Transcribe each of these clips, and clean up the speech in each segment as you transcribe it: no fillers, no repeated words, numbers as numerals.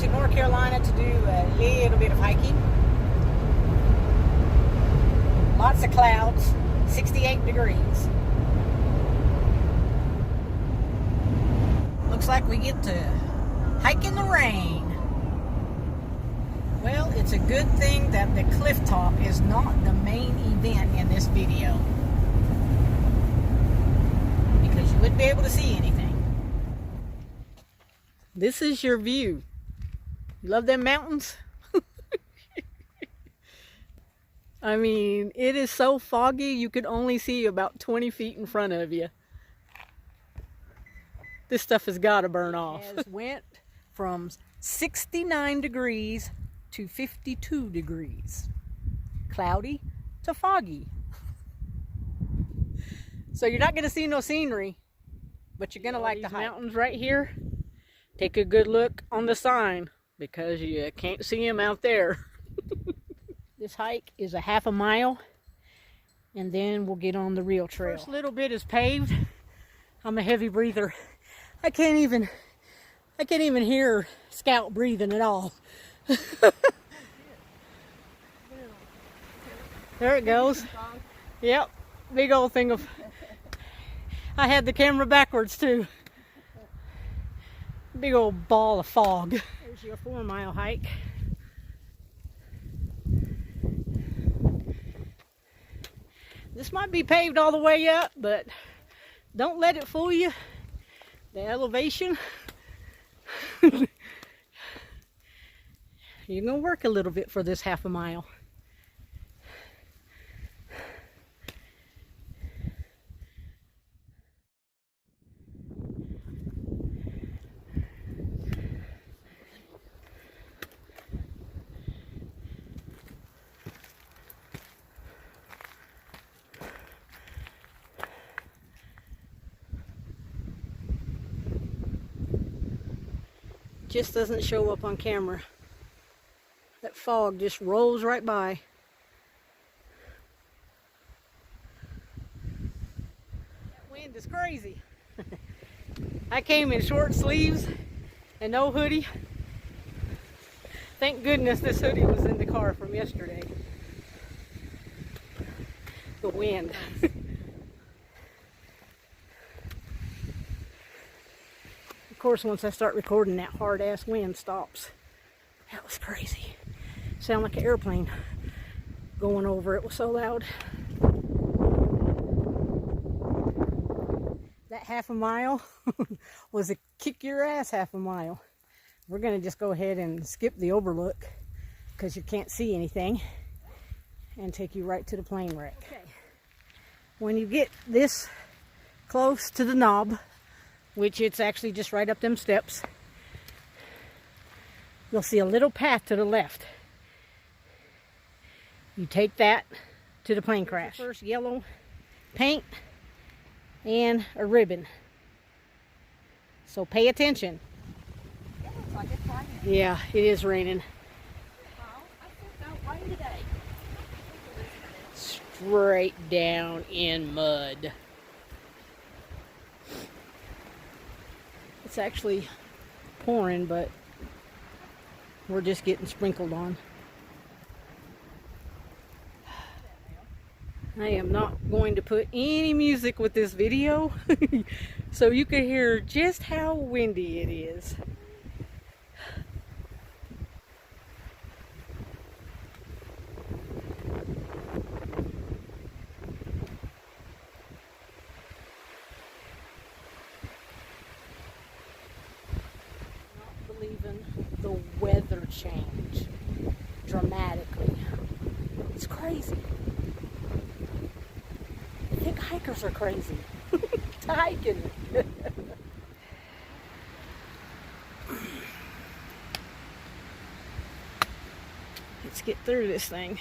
to North Carolina to do a little bit of hiking. Lots of clouds, 68 degrees. Looks like we get to hike in the rain. Well, it's a good thing that the cliff top is not the main event in this video, because you wouldn't be able to see anything. This is your view. You love them mountains? I mean, it is so foggy you could only see about 20 feet in front of you. This stuff has got to burn off. It went from 69 degrees to 52 degrees. Cloudy to foggy. So you're not going to see no scenery, but you're going to like the mountains right here. Take a good look on the sign, because you can't see them out there. This hike is a half a mile, and then we'll get on the real trail. First little bit is paved. I'm a heavy breather. I can't even hear Scout breathing at all. There it goes. Yep, big old thing of... I had the camera backwards too. Big old ball of fog. There's your 4-mile hike. This might be paved all the way up, but don't let it fool you. The elevation. You're gonna work a little bit for this half a mile. Just doesn't show up on camera. That fog just rolls right by. That wind is crazy. I came in short sleeves and no hoodie. Thank goodness this hoodie was in the car from yesterday. The wind. Of course, once I start recording, that hard-ass wind stops. That was crazy. Sound like an airplane going over. It was so loud. That half a mile was a kick-your-ass half a mile. We're going to just go ahead and skip the overlook, because you can't see anything, and take you right to the plane wreck. Okay. When you get this close to the knob, which it's actually just right up them steps, you'll see a little path to the left. You take that to the plane crash. First yellow paint and a ribbon. So pay attention. It looks like it's raining. Yeah, it is raining. Well, I think don't rain today. Straight down in mud. It's actually pouring, but we're just getting sprinkled on. I am not going to put any music with this video so you can hear just how windy it is. The weather change dramatically. It's crazy. I think hikers are crazy. Hiking. Let's get through this thing.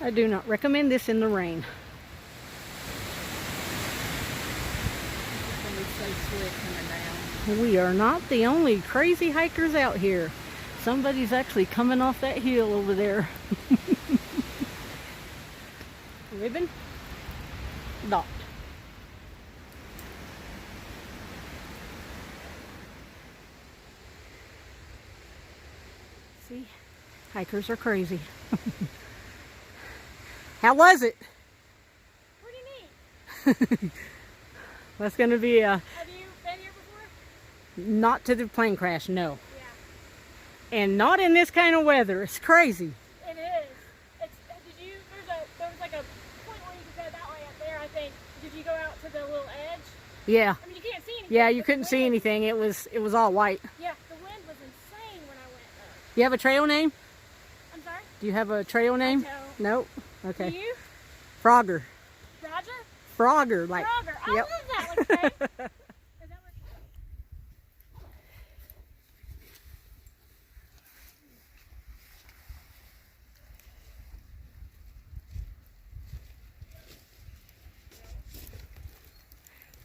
I do not recommend this in the rain. We are not the only crazy hikers out here. Somebody's actually coming off that hill over there. Ribbon? Dot. See? Hikers are crazy. How was it? Pretty neat. That's going to be a... Have you been here before? Not to the plane crash, no. Yeah. And not in this kind of weather. It's crazy. It is. There's like a point where you could go that way up there, I think. Did you go out to the little edge? Yeah. I mean, you can't see anything. Yeah, you couldn't see anything. It was all white. Yeah, the wind was insane when I went up. You have a trail name? I'm sorry? Do you have a trail name? No. Nope. Okay. Do you? Frogger. Roger? Frogger, like. Frogger. I Yep. love that one, Kay. Is that what...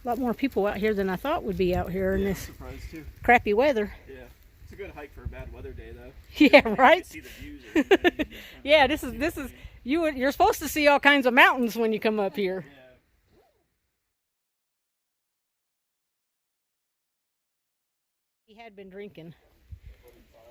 A lot more people out here than I thought would be out here in this surprised too. crappy weather. Yeah, it's a good hike for a bad weather day, though. Yeah, right. See the views or anything. Yeah, this is you're supposed to see all kinds of mountains when you come up here. Yeah. He had been drinking.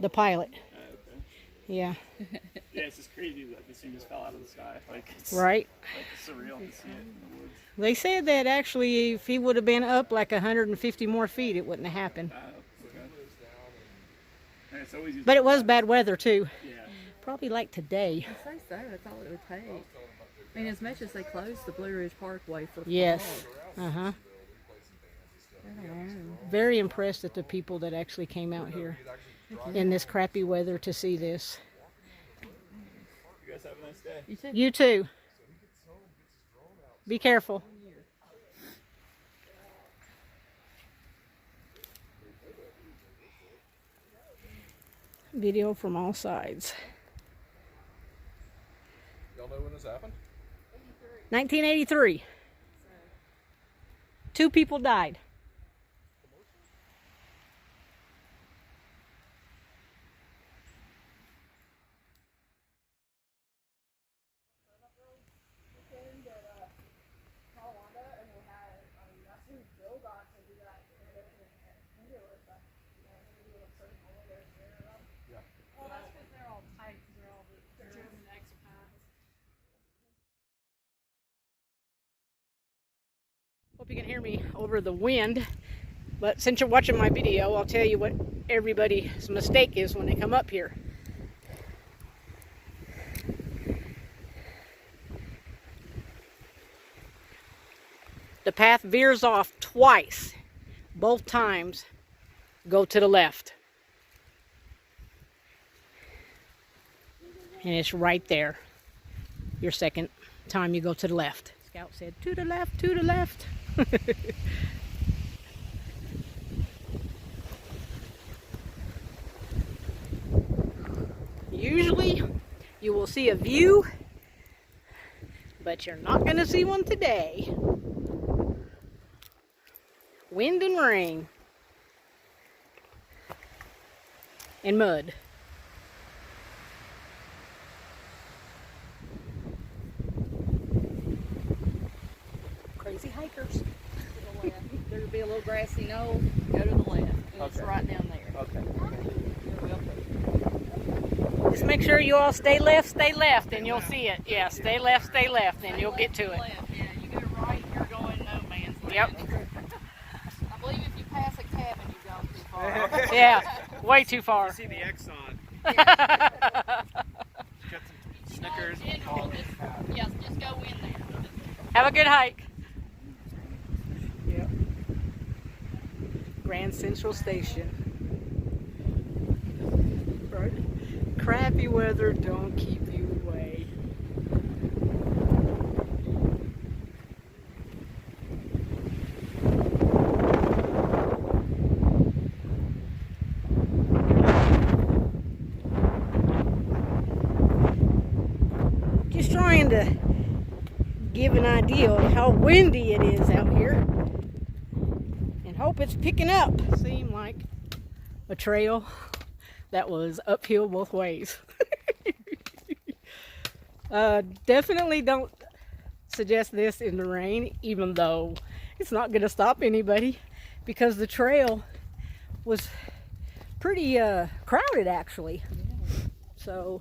The pilot. Okay. Yeah. Yeah, it's just crazy that this thing just fell out of the sky. Like, it's Right. like surreal to see it in the woods. They said that actually if he would have been up like 150 more feet, it wouldn't have happened. Okay. And it's always But it was bad weather too. Yeah. Probably like today. I'd say so. That's all it would take. I mean, as much as they closed the Blue Ridge Parkway for Yes. fall, Uh-huh. I don't know. Very impressed at the people that actually came out here in this crappy weather to see this. You guys have a nice day. You too. You too. Be careful. Video from all sides. Y'all know when this happened? 1983. 2 people died. Hope you can hear me over the wind, but since you're watching my video, I'll tell you what everybody's mistake is when they come up here. The path veers off twice. Both times go to the left. And it's right there. Your second time you go to the left. Scout said, to the left, to the left. Usually you will see a view, but you're not going to see one today. Wind and rain. And mud. Crazy hikers. There'll be a little grassy knoll. Go to the left. And it's Okay. right down there. Okay. You're welcome. Just make sure you all stay left, and you'll see it. Yeah, stay left, and you'll get to it. Left. Yeah, you go right, you're going no man's land. Yep. I believe if you pass a cabin, you've gone too far. Yeah, way too far. See the X on. Yeah. Got some Snickers. Just go in there. Have a good hike. Yep. Grand Central Station. Right. Crappy weather don't keep you away. Just trying trying to give an idea of how windy it is out here. And hope it's picking up. Seemed like a trail that was uphill both ways. Definitely don't suggest this in the rain, even though it's not going to stop anybody, because the trail was pretty crowded actually. So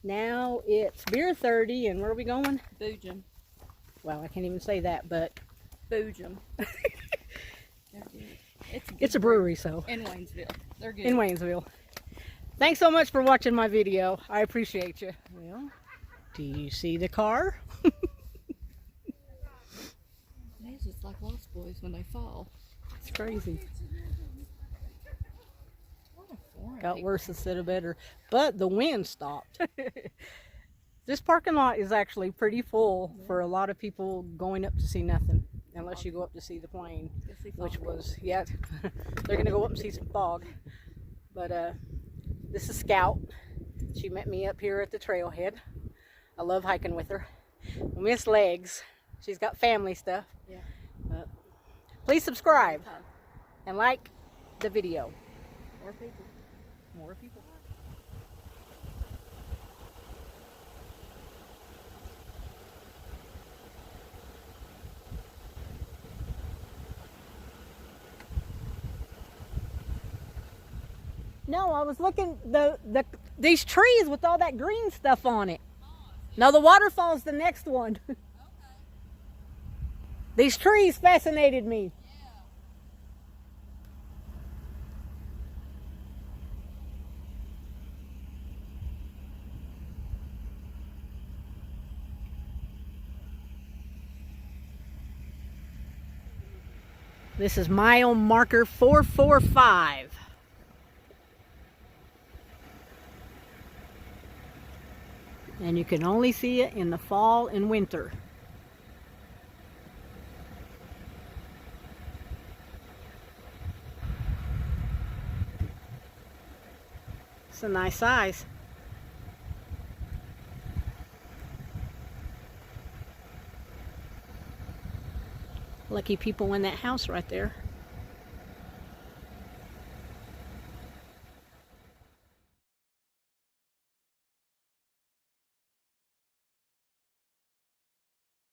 now it's beer 30, and where are we going? Boojum. Well, I can't even say that, but Boojum. it's a brewery, so. In Waynesville. They're good. In Waynesville. Thanks so much for watching my video. I appreciate you. Well, do you see the car? It's just like Lost Boys when they fall. It's crazy. What a foreign Got people. worse instead of better. But the wind stopped. This parking lot is actually pretty full for a lot of people going up to see nothing. Unless you go up to see the plane. Go see Which fog. was, yeah, they're going to go up and see some fog. But this is Scout. She met me up here at the trailhead. I love hiking with her. Miss Legs. She's got family stuff. Yeah. Please subscribe and like the video. More people. More people. No, I was looking these trees with all that green stuff on it. No, the waterfall's the next one. These trees fascinated me. This is mile marker 445. And you can only see it in the fall and winter. It's a nice size. Lucky people in that house right there.